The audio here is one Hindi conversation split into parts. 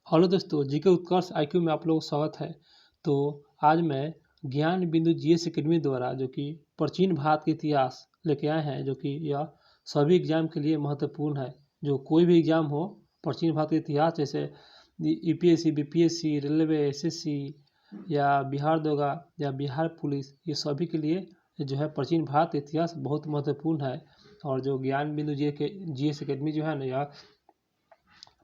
हेलो दोस्तों, जीके उत्कर्ष आईक्यू में आप लोगों का स्वागत है। तो आज मैं ज्ञान बिंदु जीएस एकेडमी द्वारा जो कि प्राचीन भारत के इतिहास लेके आए हैं, जो कि यह सभी एग्जाम के लिए महत्वपूर्ण है। जो कोई भी एग्जाम हो, प्राचीन भारत के इतिहास जैसे यूपीएससी, बीपीएससी, रेलवे, एसएससी या बिहार दरोगा या बिहार पुलिस, ये सभी के लिए जो है प्राचीन भारत इतिहास बहुत महत्वपूर्ण है। और जो ज्ञान बिंदु जीएस एकेडमी जो है ना, यह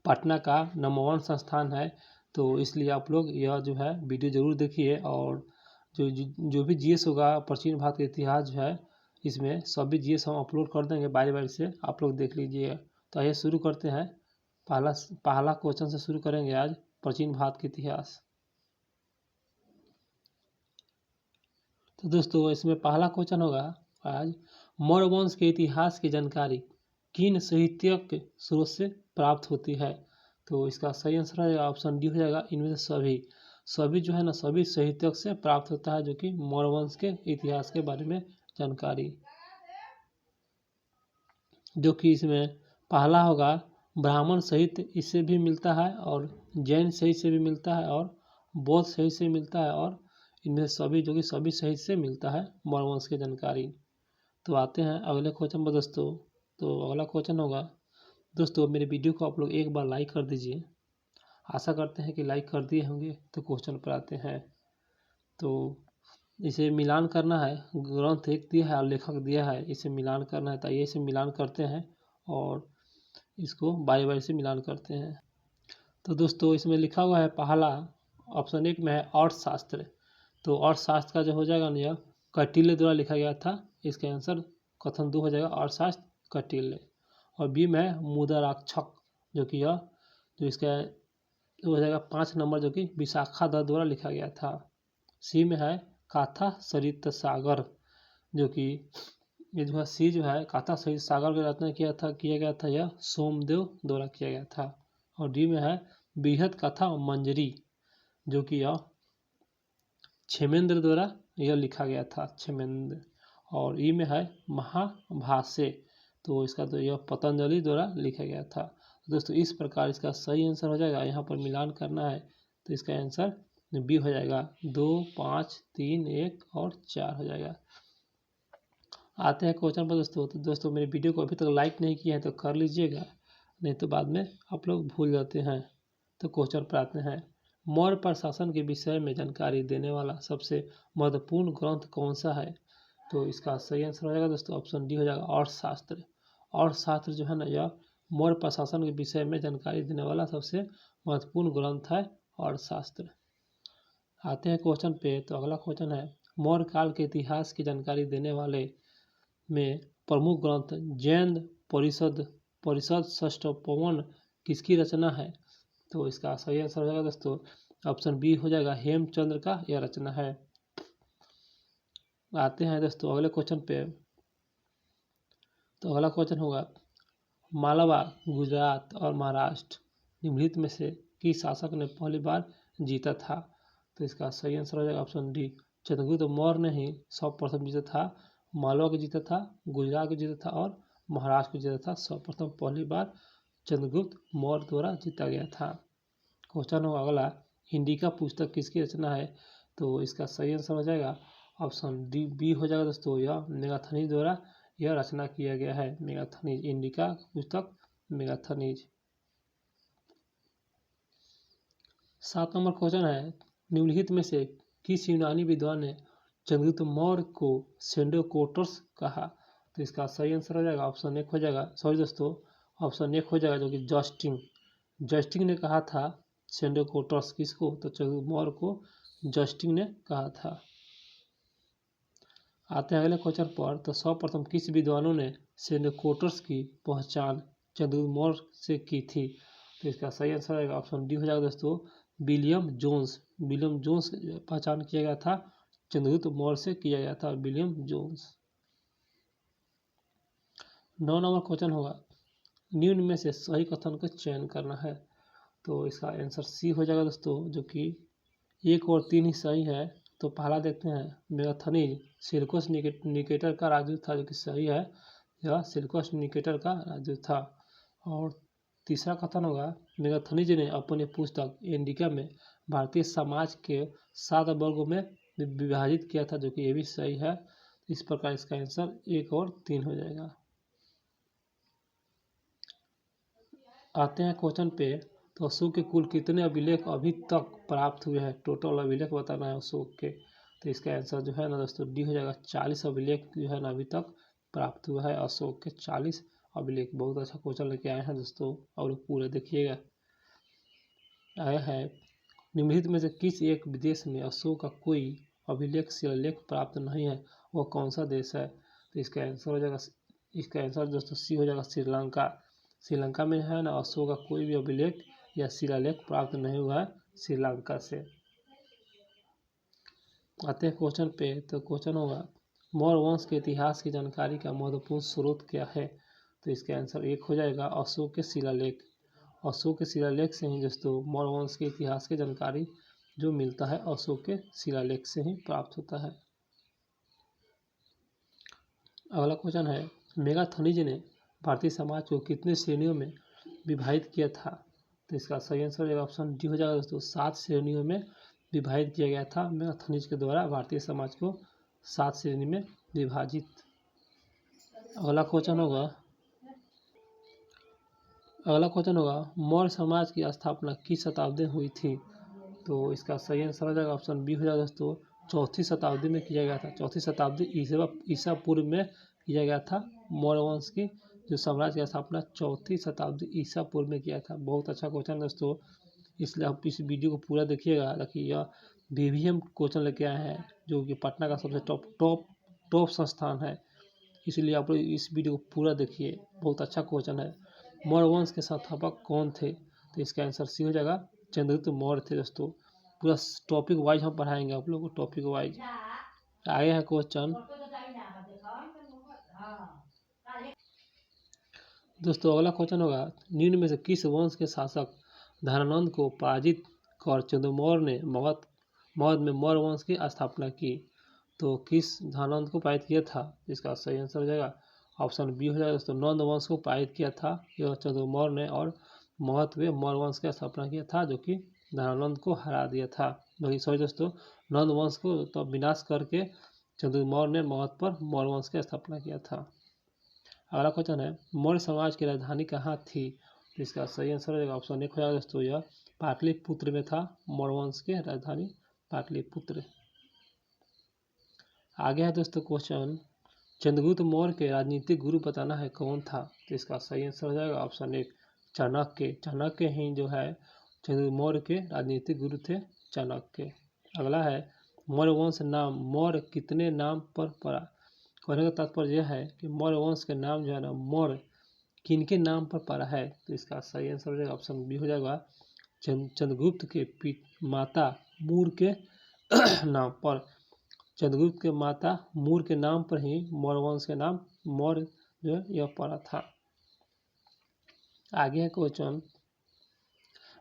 पटना का नंबर 1 संस्थान है। तो इसलिए आप लोग यह जो है वीडियो ज़रूर देखिए। और जो भी जीएस होगा प्राचीन भारत का इतिहास जो है, इसमें सभी जीएस हम अपलोड कर देंगे बारी बारी से, आप लोग देख लीजिए। तो आइए शुरू करते हैं। पहला क्वेश्चन से शुरू करेंगे आज प्राचीन भारत का इतिहास। तो दोस्तों इसमें पहला क्वेश्चन होगा आज, मौर्य वंश के इतिहास की जानकारी किन साहित्यिक स्रोत से प्राप्त होती है। तो इसका सही आंसर है ऑप्शन डी हो जाएगा, इनमें से सभी जो है ना, सभी साहित्यिक से प्राप्त होता है, जो कि मौर्य वंश के इतिहास के बारे में जानकारी। जो कि इसमें पहला होगा ब्राह्मण साहित्य, इससे भी मिलता है, और जैन साहित्य से भी मिलता है, और बौद्ध साहित्य से मिलता है, और इनमें सभी जो कि सभी साहित्य से मिलता है मौर्य वंश की जानकारी। तो आते हैं अगले क्वेश्चन पर दोस्तों। तो अगला क्वेश्चन होगा दोस्तों, मेरे वीडियो को आप लोग एक बार लाइक कर दीजिए। आशा करते हैं कि लाइक कर दिए होंगे। तो क्वेश्चन पर आते हैं। तो इसे मिलान करना है, ग्रंथ एक दिया है और लेखक दिया है, इसे मिलान करना है। तो ये इसे मिलान करते हैं और इसको बारी बारी से मिलान करते हैं। तो दोस्तों इसमें लिखा हुआ है पहला ऑप्शन 1 में है अर्थशास्त्र। तो अर्थशास्त्र का जो हो जाएगा ना, यह कौटिल्य द्वारा लिखा गया था। इसका आंसर कथन 2 हो जाएगा, अर्थशास्त्र कौटिल्य। और बी में है मुद्राक्षक, जो कि यह जो इसका हो जाएगा 5 नंबर, जो कि विशाखा दत्त द्वारा लिखा गया था। सी में है काथा सरित सागर, जो कि ये जो है सी जो है काथा सरित सागर का रचना किया गया था, यह सोमदेव द्वारा किया गया था। और डी में है बृहद कथा मंजरी, जो कि यह क्षेमेंद्र द्वारा यह लिखा गया था, क्षेमेंद्र। और ई में है महाभाष्य, तो इसका तो यह पतंजलि द्वारा लिखा गया था। दोस्तों इस प्रकार इसका सही आंसर हो जाएगा, यहाँ पर मिलान करना है। तो इसका आंसर बी हो जाएगा, 2, 5, 3, 1 और 4 हो जाएगा। आते हैं क्वेश्चन पर दोस्तों। तो दोस्तों मेरे वीडियो को अभी तक लाइक नहीं किया है तो कर लीजिएगा, नहीं तो बाद में आप लोग भूल जाते हैं। तो क्वेश्चन पर आते हैं, मौर्य प्रशासन के विषय में जानकारी देने वाला सबसे महत्वपूर्ण ग्रंथ कौन सा है। तो इसका सही आंसर हो जाएगा दोस्तों ऑप्शन डी हो जाएगा, अर्थशास्त्र। अर्थशास्त्र जो है ना, यह मौर्य प्रशासन के विषय में जानकारी देने वाला सबसे महत्वपूर्ण ग्रंथ है, अर्थशास्त्र। आते हैं क्वेश्चन पे। तो अगला क्वेश्चन है, मौर्य काल के इतिहास की जानकारी देने वाले में प्रमुख ग्रंथ जैन परिषद षष्ठोपवन किसकी रचना है। तो इसका सही आंसर हो जाएगा दोस्तों ऑप्शन बी हो जाएगा, हेमचंद्र का यह रचना है। आते हैं दोस्तों अगले क्वेश्चन पे। तो अगला क्वेश्चन होगा, मालवा, गुजरात और महाराष्ट्र निम्नलिखित में से किस शासक ने पहली बार जीता था। तो इसका सही आंसर हो जाएगा ऑप्शन डी, चंद्रगुप्त मौर्य ने ही सर्वप्रथम जीता था। मालवा को जीता था, गुजरात को जीता था और महाराष्ट्र को जीता था। सर्वप्रथम पहली बार चंद्रगुप्त मौर्य द्वारा जीता गया था। क्वेश्चन होगा अगला, इंडिका पुस्तक किसकी रचना है। तो इसका सही आंसर हो जाएगा ऑप्शन डी बी हो जाएगा दोस्तों, यह मेगास्थनीज द्वारा यह रचना किया गया है। मेगास्थनीज, इंडिका पुस्तक मेगास्थनीज। 7 नंबर क्वेश्चन है, निम्नलिखित में से किस यूनानी विद्वान ने चंद्रगुप्त मौर्य को सेंडोकोटस कहा। तो इसका सही आंसर हो जाएगा ऑप्शन 1 हो जाएगा, सॉरी दोस्तों ऑप्शन 1 हो जाएगा, जो कि जस्टिंग ने कहा था सेंडोकोटस किसको। तो चंद्रगुप्त मौर्य को जस्टिंग ने कहा था। आते हैं अगले क्वेश्चन पर। तो सर्वप्रथम किस विद्वानों ने सेंडोकोटस की पहचान चंद्रगुप्त मौर्य से की थी। तो इसका सही आंसर आएगा ऑप्शन डी हो जाएगा दोस्तों, विलियम जोन्स पहचान किया गया था, चंद्रगुप्त मौर्य से किया गया था, विलियम जोन्स। 9 नंबर क्वेश्चन होगा, निम्न में से सही कथन का चयन करना है। तो इसका आंसर सी हो जाएगा दोस्तों, जो कि 1 और 3 ही सही है। तो पहला देखते हैं, मेगास्थनीज सिरकोस निकेटर का राजदूत था, जो कि सही है, यह सिरकोस निकेटर का राजदूत था। और तीसरा कथन होगा, मेगाथनीज ने अपनी पुस्तक इंडिका में भारतीय समाज के 7 वर्गों में विभाजित किया था, जो कि ये भी सही है। इस प्रकार इसका आंसर 1 और 3 हो जाएगा। आते हैं क्वेश्चन पे, तो अशोक के कुल कितने अभिलेख अभी तक प्राप्त हुए हैं? टोटल अभिलेख बताना है अशोक के। तो इसका आंसर जो है ना दोस्तों डी हो जाएगा। 40 अभिलेख जो है ना अभी तक प्राप्त हुआ है अशोक के 40 अभिलेख। बहुत अच्छा क्वेश्चन लेके आए हैं दोस्तों, और पूरे देखिएगा। आया है, निम्नलिखित में से किस एक विदेश में अशोक का कोई अभिलेख शिलालेख प्राप्त नहीं है, वह कौन सा देश है? तो इसका आंसर हो जाएगा, इसका आंसर दोस्तों सी हो जाएगा, श्रीलंका। श्रीलंका में है ना अशोक का कोई भी अभिलेख या शिलालेख प्राप्त नहीं हुआ है श्रीलंका से। आते हैं क्वेश्चन पे, तो क्वेश्चन होगा, मौर्य वंश के इतिहास की जानकारी का महत्वपूर्ण स्रोत क्या है? तो इसका आंसर 1 हो जाएगा, अशोक के शिलालेख। अशोक के शिलालेख से ही दोस्तों मौर्य वंश के इतिहास की जानकारी जो मिलता है अशोक के शिलालेख से ही प्राप्त होता है। अगला क्वेश्चन है, मेगाथनीज ने भारतीय समाज को कितने श्रेणियों में विभाजित किया था? तो इसका सही आंसर हो जाएगा ऑप्शन डी हो जाएगा दोस्तों, 7 श्रेणियों में विभाजित किया गया था मेगाथनीज के द्वारा भारतीय समाज को 7 श्रेणी में विभाजित। अगला क्वेश्चन होगा, मौर्य समाज की स्थापना किस शताब्दी में हुई थी? तो इसका सही आंसर हो जाएगा ऑप्शन बी हो जाएगा दोस्तों, 4वीं शताब्दी में किया गया था। 4वीं शताब्दी ईसा पूर्व में किया गया था। मौर्य वंश की जो साम्राज्य की स्थापना 4वीं शताब्दी ईसा पूर्व में किया था। बहुत अच्छा क्वेश्चन दोस्तों, इसलिए आप इस वीडियो को पूरा देखिएगा। ताकि यह BVM क्वेश्चन लेके आए हैं, जो कि पटना का सबसे टॉप संस्थान है, इसलिए आप लोग इस वीडियो को पूरा देखिए। बहुत अच्छा क्वेश्चन है। मौर्य वंश के संस्थापक कौन थे? तो इसका आंसर सी हो जाएगा, चंद्रगुप्त मौर्य थे दोस्तों। पूरा टॉपिक वाइज हम पढ़ाएंगे आप लोगों को, टॉपिक वाइज। आगे है क्वेश्चन दोस्तों, अगला क्वेश्चन होगा, निम्न में से किस वंश के शासक धनानंद को पराजित कर चंद्रमौर्य ने मगध में मौर्य वंश की स्थापना की? तो किस धनानंद को पराजित किया था? इसका सही आंसर हो जाएगा ऑप्शन बी हो जाएगा दोस्तों, नंद वंश को पराजित किया था यह चंद्रमौर्य ने, और मगध में मौर्य वंश की स्थापना किया था, जो कि धनानंद को हरा दिया था। सॉरी दोस्तों, नंद वंश को तो विनाश करके चंद्रमौर्य ने मगध पर मौर्य वंश की स्थापना किया था। अगला क्वेश्चन है, मौर्य समाज की राजधानी कहाँ थी? तो इसका सही आंसर हो जाएगा ऑप्शन 1 हो जाएगा दोस्तों, यह पाटलिपुत्र में था। मौर्य वंश की राजधानी पाटलिपुत्र। आगे है दोस्तों क्वेश्चन, चंद्रगुप्त मौर्य के राजनीतिक गुरु बताना है कौन था? तो इसका सही आंसर हो जाएगा ऑप्शन 1 चाणक्य। चाणक्य ही जो है चंद्रगुप्त मौर्य के राजनीतिक गुरु थे, चाणक्य। अगला है, मौर्य वंश नाम मौर्य कितने नाम पर पड़ा? कहने का तात्पर्य यह है कि मौर्य वंश के नाम जो है ना मौर्य किनके नाम पर पड़ा है? तो इसका सही आंसर हो जाएगा ऑप्शन बी हो जाएगा, चंद्रगुप्त के माता मूर के नाम पर। चंद्रगुप्त के माता मूर के नाम पर ही मौर्य वंश के नाम मौर्य जो है यह पड़ा था। आगे है क्वेश्चन,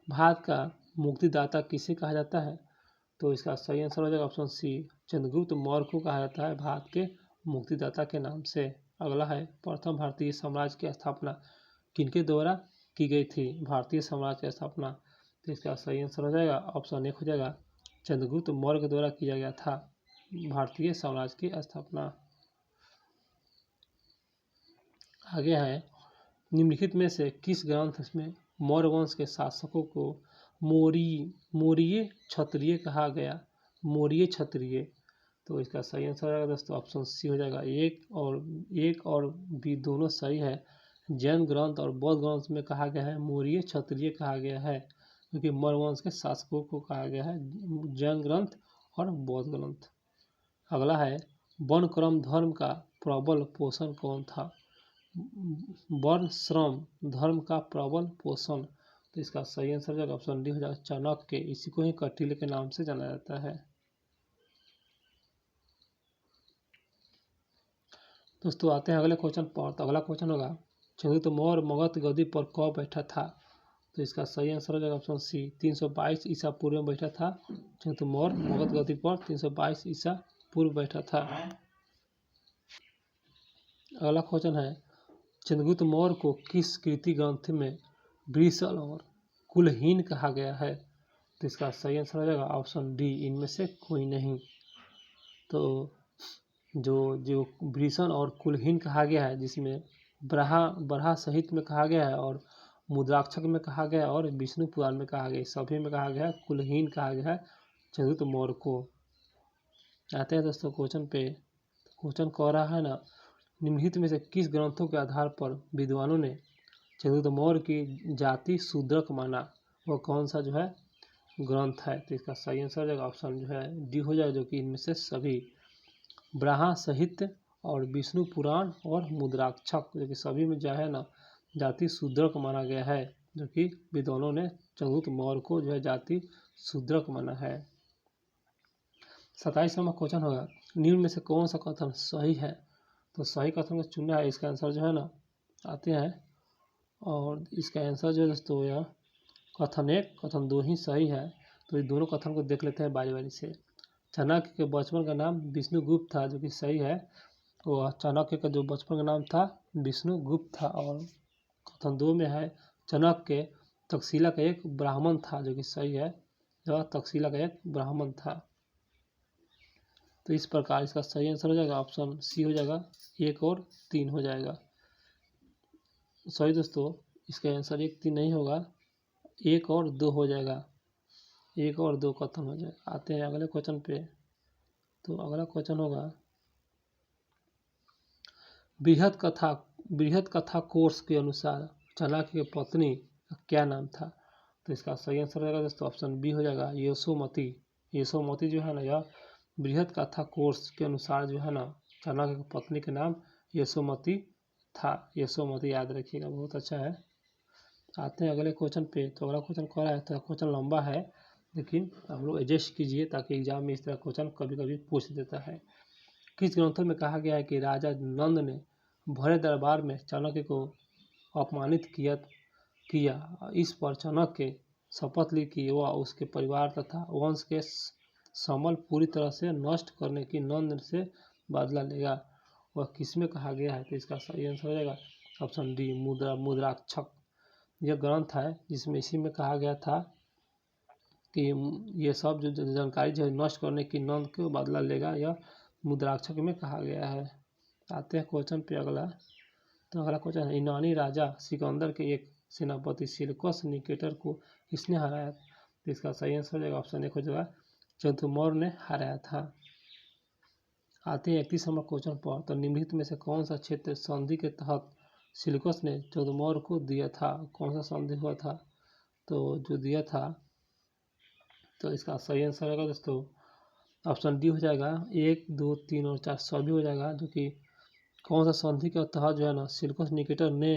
भारत का मुक्तिदाता किसे कहा जाता है? तो इसका सही आंसर हो जाएगा ऑप्शन सी, चंद्रगुप्त मौर्य को कहा जाता है भारत के मुक्तिदाता के नाम से। अगला है, प्रथम भारतीय साम्राज्य की स्थापना किनके द्वारा की गई थी? भारतीय साम्राज्य की स्थापना। तो इसका सही आंसर हो जाएगा ऑप्शन 1 हो जाएगा, चंद्रगुप्त मौर्य के द्वारा किया गया था भारतीय साम्राज्य की स्थापना। आगे है, निम्नलिखित में से किस ग्रंथ में मौर्य वंश के शासकों को मौर्य क्षत्रिय कहा गया? मौर्य क्षत्रिय। तो इसका सही आंसर हो जाएगा दोस्तों ऑप्शन सी हो जाएगा, एक और बी दोनों सही है। जैन ग्रंथ और बौद्ध ग्रंथ में कहा गया है मौर्य क्षत्रिय कहा गया है, क्योंकि मौर्य वंश के शासकों को कहा गया है जैन ग्रंथ और बौद्ध ग्रंथ। अगला है, वर्ण क्रम धर्म का प्रबल पोषण कौन था? वर्ण श्रम धर्म का प्रबल पोषण। तो इसका सही आंसर हो जाएगा ऑप्शन डी हो जाएगा, चाणक्य। इसी को ही कौटिल्य के नाम से जाना जाता है। दोस्तों आते हैं अगले क्वेश्चन पर। तो अगला क्वेश्चन होगा, चंद्रगुप्त मौर्य मगध गद्दी पर कब बैठा था? तो इसका सही आंसर हो जाएगा ऑप्शन सी, 322 ईसा पूर्व में बैठा था। चंद्रगुप्त मौर्य मगध गद्दी पर 322 ईसा पूर्व बैठा था। अगला क्वेश्चन है, चंद्रगुप्त मौर्य को किस कीर्ति ग्रंथ में ब्रिसल और कुलहीन कहा गया है। तो इसका सही आंसर हो जाएगा ऑप्शन डी, इनमें से कोई नहीं। तो जो जो ब्रिसल और कुलहीन कहा गया है, जिसमें बरहा साहित्य में कहा गया है और मुद्राक्षक में कहा गया है और विष्णु पुराण में कहा गया है, सभी में कहा गया है कुलहीन कहा गया है चंद्रगुप्त मौर्य को। आते हैं दोस्तों क्वेश्चन पे। क्वेश्चन कह रहा है ना, निम्नलिखित में से किस ग्रंथों के आधार पर विद्वानों ने चंद्रगुप्त मौर्य की जाति शूद्रक माना, वो कौन सा जो है ग्रंथ है। तो इसका सही आंसर हो जाएगा ऑप्शन जो है डी हो जाएगा, जो कि इनमें से सभी ब्रहा साहित्य और विष्णु पुराण और मुद्राक्षक, जो कि सभी में जो है ना जाति शूद्रक माना गया है, जो कि विद्वानों ने चंद्रगुप्त मौर्य को जो है जाति शूद्रक माना है। 27वां क्वेश्चन होगा, निम्न में से कौन सा कथन सही है। तो सही कथन को चुनना है, इसका आंसर जो है ना आते हैं, और इसका आंसर जो है दोस्तों यह कथन 1 कथन 2 ही सही है। तो ये दोनों कथन को देख लेते हैं बारी बारी से। चाणक्य के बचपन का नाम विष्णुगुप्त था, जो कि सही है। तो चाणक्य का जो बचपन का नाम था विष्णुगुप्त था। और कथन 2 में है चाणक्य तक्षशिला का एक ब्राह्मण था, जो कि सही है, यह तक्षशिला का एक ब्राह्मण था। तो इस प्रकार इसका सही आंसर हो जाएगा ऑप्शन सी हो जाएगा, 1 और 3 हो जाएगा। सॉरी दोस्तों, इसका आंसर 1 3 नहीं होगा, 1 और 2 हो जाएगा, 1 और 2 कथन हो जाएगा। आते हैं अगले क्वेश्चन पे। तो अगला क्वेश्चन होगा, बृहद कथा कोर्स के अनुसार चाणक्य की पत्नी का क्या नाम था। तो इसका सही आंसर हो जाएगा दोस्तों ऑप्शन बी हो जाएगा, यशोमती। यशोमती जो है ना, यह बृहद कथा कोर्स के अनुसार जो है ना चाणक्य की पत्नी का नाम यशोमती था। यशोमती याद रखिएगा, बहुत अच्छा है। आते हैं अगले क्वेश्चन पे। तो अगला क्वेश्चन कह रहा है, तो क्वेश्चन लंबा है, लेकिन आप लोग एडजस्ट कीजिए, ताकि एग्जाम में इस तरह क्वेश्चन कभी कभी पूछ देता है। किस ग्रंथों में कहा गया है कि राजा नंद ने भरे दरबार में चाणक्य को अपमानित किया। इस पर चाणक्य शपथ ली कि वह उसके परिवार तथा वंश के समल पूरी तरह से नष्ट करने की नंद से बदला लेगा। वह किसमें कहा गया है। तो इसका सही आंसर हो जाएगा ऑप्शन डी, मुद्राक्षक। यह ग्रंथ है जिसमें इसी में कहा गया था कि ये सब जो जानकारी जो है नष्ट करने की नंद को बदला लेगा, यह मुद्राक्षक में कहा गया है। आते हैं क्वेश्चन पे अगला। तो अगला क्वेश्चन है, यूनानी राजा सिकंदर के एक सेनापति सिलकस निकेटर को किसने हराया। तो इसका सही आंसर हो जाएगा ऑप्शन 1 हो जाएगा, चंद्रगुप्त मौर्य ने हराया था। आते हैं 31वां क्वेश्चन पर। तो निम्नलिखित में से कौन सा क्षेत्र संधि के तहत सिलकस ने चंद्रगुप्त मौर्य को दिया था। कौन सा संधि हुआ था, तो जो दिया था, तो इसका सही आंसर होगा दोस्तों ऑप्शन डी हो जाएगा, 1 2 3 और 4 सभी हो जाएगा। जो कि कौन सा संधि के तहत जो है ना सिलकस निकेटर ने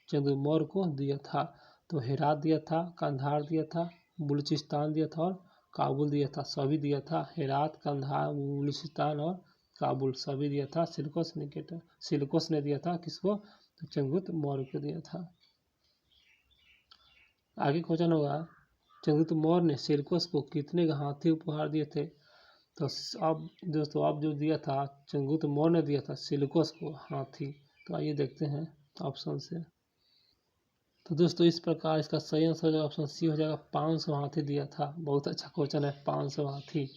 चंद्रगुप्त मौर्य को दिया था। तो हेरात दिया था, कंधार दिया था, बलूचिस्तान दिया था और काबुल दिया था। सभी दिया था, हेरात, कंधार, बलूचिस्तान और काबुल सभी दिया था सिलकस निकेटर। सिलकस ने दिया था किसको, तो चंद्रगुप्त मौर्य को दिया था। आगे क्वेश्चन होगा, चंद्रगुप्त मौर्य ने सिलकस को कितने हाथी उपहार दिए थे। तो अब दोस्तों अब जो दिया था चंद्रगुप्त मौर्य ने दिया था सिलकस को हाथी। तो आइए देखते हैं ऑप्शन से। तो दोस्तों इस प्रकार इसका सही आंसर जो ऑप्शन सी हो जाएगा, 500 हाथी दिया था। बहुत अच्छा क्वेश्चन है, 500 हाथी।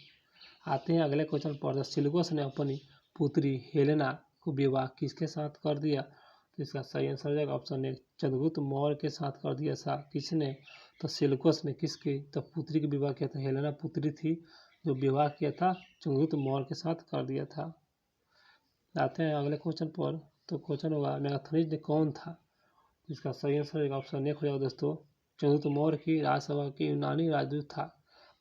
आते हैं अगले क्वेश्चन पर। सिलकस ने अपनी पुत्री हेलेना को विवाह किसके साथ कर दिया। तो इसका सही आंसर हो जाएगा ऑप्शन 1, चंद्रगुप्त मौर्य के साथ कर दिया था। किसने, तो सिलकस ने किसकी, तो पुत्री का विवाह किया था। हेलेना पुत्री थी जो विवाह किया था चंद्रगुप्त मौर्य के साथ कर दिया था। आते हैं अगले क्वेश्चन पर। तो क्वेश्चन होगा, मेगास्थनीज ने कौन था। इसका सही आंसर होगा ऑप्शन 1 हो जाएगा दोस्तों, चंद्रगुप्त मौर्य की राजसभा के यूनानी राजदूत था।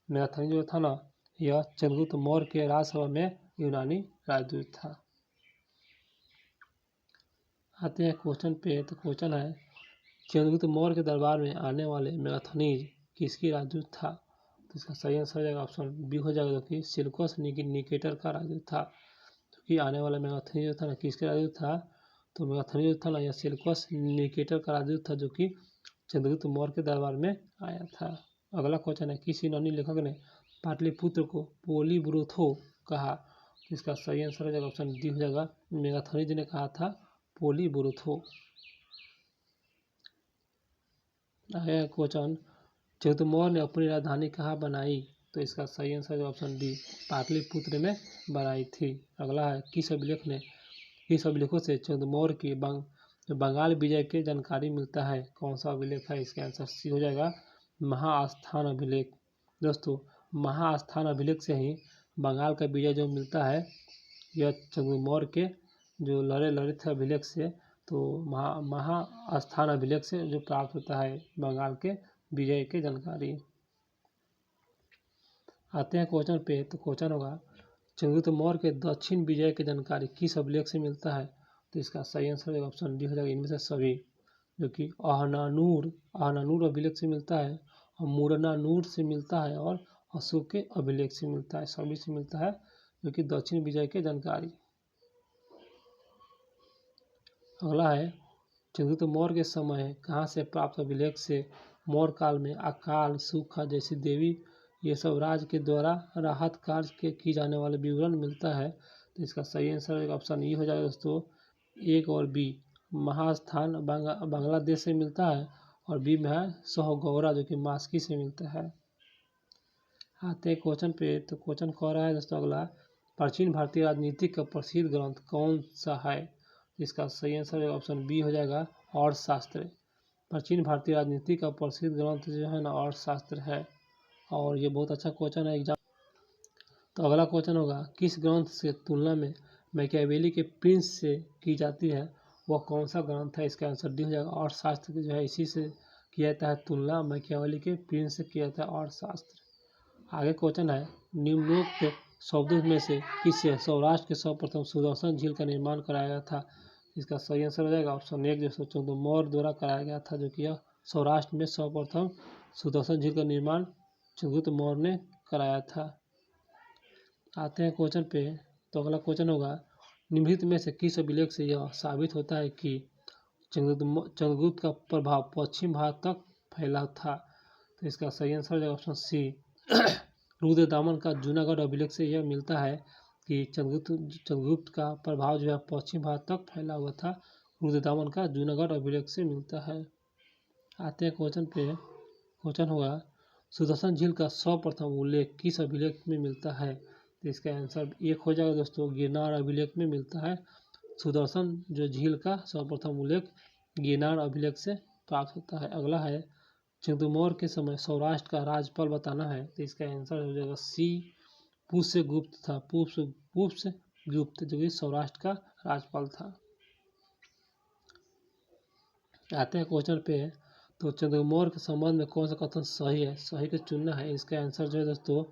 मेगास्थनीज जो था ना, यह चंद्रगुप्त मौर्य के राजसभा में यूनानी राजदूत था। आते हैं क्वेश्चन पे। तो क्वेश्चन है, चंद्रगुप्त मौर्य के दरबार में आने वाले मेगास्थनीज किसकी राजदूत था। तो इसका सही आंसर हो जाएगा ऑप्शन बी हो जाएगा, जो कि सिलकस निकेटर का राजदूत था। जो कि आने वाला मेगास्थनीज जो था ना किसके राजदूत था, तो मेगास्थनीज जो था ना यह सिलकस निकेटर का राजदूत था, जो कि चंद्रगुप्त मौर्य के दरबार में आया था। अगला क्वेश्चन है, किस यूनानी लेखक ने पाटलिपुत्र को पोलीब्रुथो कहा। इसका सही आंसर हो जाएगा ऑप्शन डी हो जाएगा, मेगास्थनीज ने कहा था पोलीब्रुथो। आगे क्वेश्चन, चंद्रगुप्त मौर्य ने अपनी राजधानी कहाँ बनाई? तो इसका सही आंसर है ऑप्शन डी, पाटलिपुत्र में बनाई थी। अगला है, किस अभिलेखों से चंद्रगुप्त मौर्य की बंगाल विजय की जानकारी मिलता है? कौन सा अभिलेख है? इसका आंसर सी हो जाएगा, महास्थान अभिलेख। दोस्तों, महास्थान अभिलेख से ही बंगाल का विजय जो मिलता है, यह चंद्रगुप्त मौर्य के जो लड़े थे अभिलेख से, तो महास्थान अभिलेख से जो प्राप्त होता है बंगाल के विजय की जानकारी। आते हैं क्वेश्चन पे, तो क्वेश्चन होगा, चंद्रगुप्त मौर्य के दक्षिण विजय की जानकारी किस अभिलेख से मिलता है? तो इसका सही आंसर ऑप्शन डी हो जाएगा, इनमें से सभी, जो कि आहनानूर अभिलेख से मिलता है, और मुरनानूर से मिलता है, और अशोक के अभिलेख से मिलता है, सभी से मिलता है जो कि दक्षिण विजय की जानकारी। अगला है, चंद्रगुप्त मौर्य के समय कहाँ से प्राप्त अभिलेख से मौर्य काल में अकाल, सूखा जैसी देवी ये सब राज्य के द्वारा राहत कार्य के की जाने वाले विवरण मिलता है? तो इसका सही आंसर ऑप्शन ई हो जाएगा दोस्तों, एक और बी, महास्थान बांग्लादेश से मिलता है, और बी में है सहगौरा जो कि मास्की से मिलता है। आते हैं क्वेश्चन पे, तो क्वेश्चन कह रहा है दोस्तों अगला, प्राचीन भारतीय राजनीति का प्रसिद्ध ग्रंथ कौन सा है? इसका सही आंसर ऑप्शन बी हो जाएगा, अर्थशास्त्र। प्राचीन भारतीय राजनीति का प्रसिद्ध ग्रंथ जो है ना, अर्थशास्त्र है, और ये बहुत अच्छा क्वेश्चन है एग्जाम। तो अगला क्वेश्चन होगा, किस ग्रंथ से तुलना में मैकियावेली के प्रिंस से की जाती है, वह कौन सा ग्रंथ है? इसका आंसर डी हो जाएगा, अर्थशास्त्र जो है इसी से किया जाता है तुलना, मैकियावेली के प्रिंस से किया जाता है अर्थशास्त्र। आगे क्वेश्चन है, निम्नोक्त शब्दों में से किससे सौराष्ट्र के सर्वप्रथम सुदर्शन झील का निर्माण कराया गया था? इसका सही आंसर हो जाएगा ऑप्शन एक, जो चंद्रगुप्त मौर्य द्वारा कराया गया था, जो कि यह सौराष्ट्र में सर्वप्रथम सुदर्शन झील का निर्माण चंद्रगुप्त मौर्य ने कराया था। आते हैं क्वेश्चन पे, तो अगला क्वेश्चन होगा, निम्नलिखित में से किस अभिलेख से यह साबित होता है कि चंद्रगुप्त का प्रभाव पश्चिम भारत तक फैला था? तो इसका सही आंसर है ऑप्शन सी, रुद्रदामन का जूनागढ़ अभिलेख से यह मिलता है कि चंद्रगुप्त का प्रभाव जो है पश्चिम भारत तक फैला हुआ था, रुद्रदामन का जूनागढ़ अभिलेख से मिलता है। आते हैं क्वेश्चन पे, क्वेश्चन होगा, सुदर्शन झील का सर्वप्रथम उल्लेख किस अभिलेख में मिलता है? तो इसका आंसर एक हो जाएगा दोस्तों, गिरनार अभिलेख में मिलता है। सुदर्शन जो झील का सर्वप्रथम उल्लेख गिरनार अभिलेख से प्राप्त होता है। अगला है, चंद्रगुप्त मौर्य के समय सौराष्ट्र का राज्यपाल बताना है, तो इसका आंसर हो जाएगा सी, पुष्यगुप्त था, पुष्यगुप्त जो कि सौराष्ट्र का राज्यपाल था। आते हैं क्वेश्चन पे, तो चंद्रगुप्त मौर्य के संबंध में कौन सा कथन सही है? सही को चुनना है। इसका आंसर जो है दोस्तों,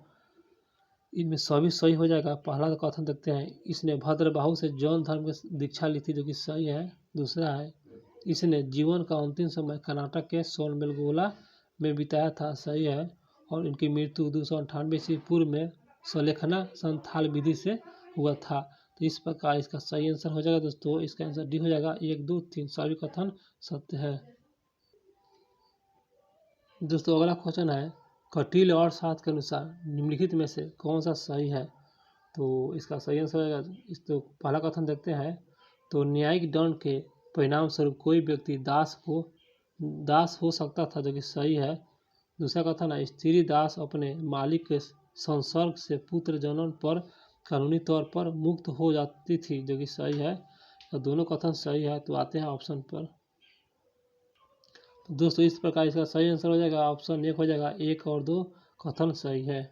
इनमें सभी सही हो जाएगा। पहला कथन देखते हैं, इसने भद्रबाहु से जैन धर्म की दीक्षा ली थी, जो कि सही है। दूसरा है, इसने जीवन का अंतिम समय कर्नाटक के सोनबेलगोला में बिताया था, सही है। और इनकी मृत्यु 298 ईस्वी पूर्व में सलेखना संथाल विधि से हुआ था। तो इस प्रकार इसका सही आंसर हो जाएगा दोस्तों, इसका आंसर डी हो जाएगा, 1, 2, 3 सभी कथन सत्य है। दोस्तों अगला क्वेश्चन है, कटील और सात के अनुसार निम्नलिखित में से कौन सा सही है? तो इसका सही आंसर है, इस तो पहला कथन देखते हैं, तो न्यायिक दंड के परिणाम स्वरूप कोई व्यक्ति दास हो सकता था, जो कि सही है। दूसरा कथन है, स्त्री दास अपने मालिक के संसर्ग से पुत्र जन्म पर कानूनी तौर पर मुक्त हो जाती थी, जो कि सही है। तो दोनों कथन सही है। तो आते हैं ऑप्शन पर, तो दोस्तों इस प्रकार इसका सही आंसर हो जाएगा ऑप्शन एक हो जाएगा, 1 और 2 कथन सही है।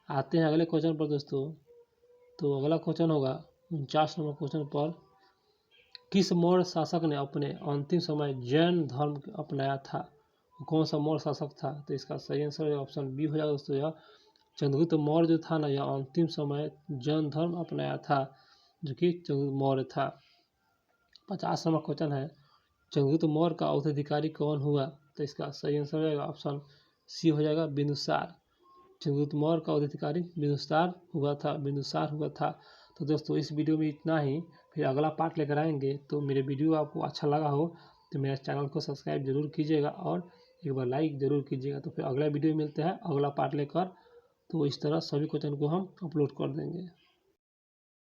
आते हैं अगले क्वेश्चन पर दोस्तों, तो अगला क्वेश्चन होगा 49 नंबर क्वेश्चन पर, किस मौर्य शासक ने अपने अंतिम समय जैन धर्म अपनाया था? कौन सा मौर्य शासक था? तो इसका सही आंसर ऑप्शन बी हो जाएगा दोस्तों, यह चंद्रगुप्त मौर्य जो था ना, यह अंतिम समय जैन धर्म अपनाया था, जो कि चंद्रगुप्त मौर्य था। 50 नंबर क्वेश्चन है, चंद्रगुप्त मौर्य का उत्तराधिकारी कौन हुआ? तो इसका सही आंसर हो जाएगा ऑप्शन सी हो जाएगा, बिंदुसार। चंद्रगुप्त मौर्य का उत्तराधिकारी बिंदुसार हुआ था। तो दोस्तों इस वीडियो में इतना ही, फिर अगला पार्ट लेकर आएंगे। तो मेरे वीडियो आपको अच्छा लगा हो तो मेरे चैनल को सब्सक्राइब जरूर कीजिएगा और एक बार लाइक जरूर कीजिएगा। तो फिर अगला वीडियो मिलते हैं अगला पार्ट लेकर। तो इस तरह सभी क्वेश्चन को हम अपलोड कर देंगे।